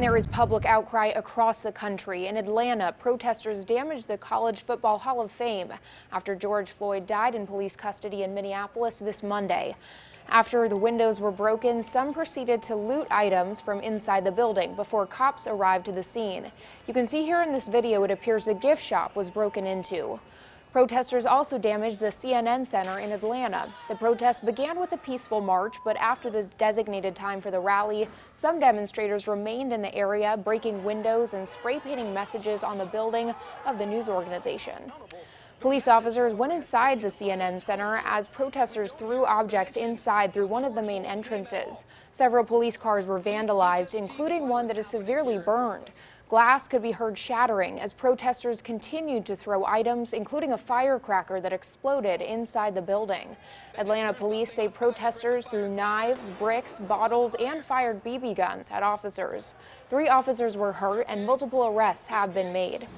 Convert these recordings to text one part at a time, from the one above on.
there is public outcry across the country. In Atlanta, protesters damaged the College Football Hall of Fame after George Floyd died in police custody in Minneapolis this Monday. After the windows were broken, some proceeded to loot items from inside the building before cops arrived to the scene. You can see here in this video, it appears a gift shop was broken into. Protesters also damaged the CNN Center in Atlanta. The protest began with a peaceful march, but after the designated time for the rally, some demonstrators remained in the area, breaking windows and spray painting messages on the building of the news organization. Police officers went inside the CNN Center as protesters threw objects inside through one of the main entrances. Several police cars were vandalized, including one that is severely burned. Glass could be heard shattering as protesters continued to throw items, including a firecracker that exploded inside the building. Atlanta police say protesters threw knives, bricks, bottles, and fired BB guns at officers. 3 officers were hurt and multiple arrests have been made.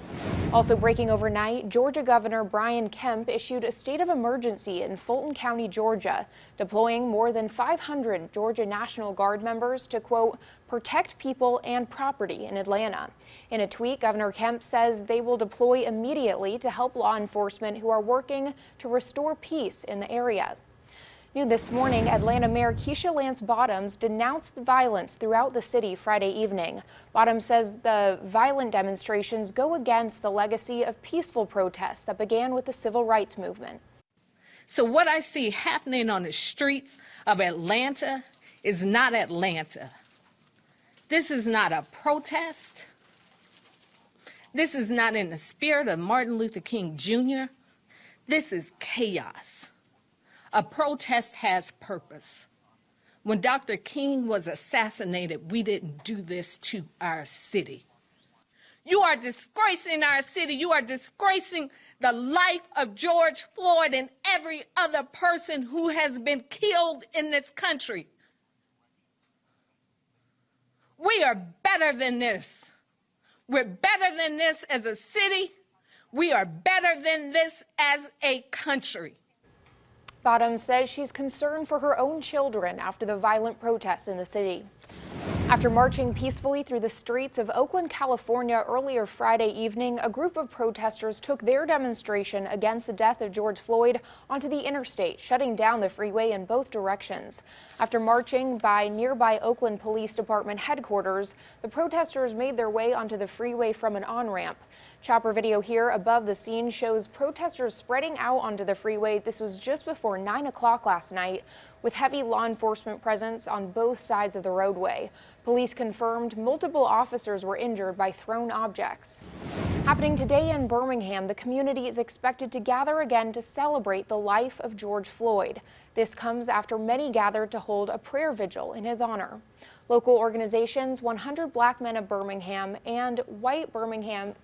Also breaking overnight, Georgia Governor Brian Kemp issued a state of emergency in Fulton County, Georgia, deploying more than 500 Georgia National Guard members to, quote, protect people and property in Atlanta. In a tweet, Governor Kemp says they will deploy immediately to help law enforcement who are working to restore peace in the area. New this morning, Atlanta Mayor Keisha Lance Bottoms denounced the violence throughout the city Friday evening. Bottoms says the violent demonstrations go against the legacy of peaceful protests that began with the civil rights movement. So what I see happening on the streets of Atlanta is not Atlanta. This is not a protest. This is not in the spirit of Martin Luther King Jr. This is chaos. A protest has purpose. When Dr. King was assassinated, we didn't do this to our city. You are disgracing our city. You are disgracing the life of George Floyd and every other person who has been killed in this country. We are better than this. We're better than this as a city. We are better than this as a country. Bottoms says she's concerned for her own children after the violent protests in the city. After marching peacefully through the streets of Oakland, California earlier Friday evening, a group of protesters took their demonstration against the death of George Floyd onto the interstate, shutting down the freeway in both directions. After marching by nearby Oakland Police Department headquarters, the protesters made their way onto the freeway from an on-ramp. Chopper video here above the scene shows protesters spreading out onto the freeway. This was just before 9 o'clock last night, with heavy law enforcement presence on both sides of the roadway. Police confirmed multiple officers were injured by thrown objects. Happening today in Birmingham, the community is expected to gather again to celebrate the life of George Floyd. This comes after many gathered to hold a prayer vigil in his honor. Local organizations 100 Black Men of Birmingham and White Birmingham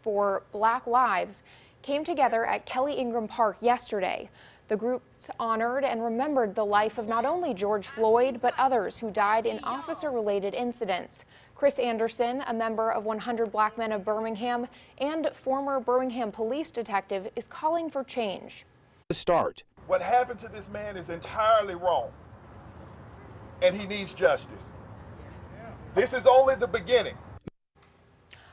for Black Lives came together at Kelly Ingram Park yesterday. The groups honored and remembered the life of not only George Floyd, but others who died in officer-related incidents. Chris Anderson, a member of 100 Black Men of Birmingham and former Birmingham police detective, is calling for change. To start. What happened to this man is entirely wrong, and he needs justice. This is only the beginning.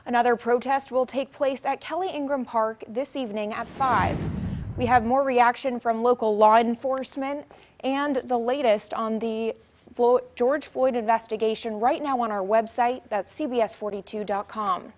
Another protest will take place at Kelly Ingram Park this evening at 5. We have more reaction from local law enforcement and the latest on the George Floyd investigation right now on our website. That's CBS42.com.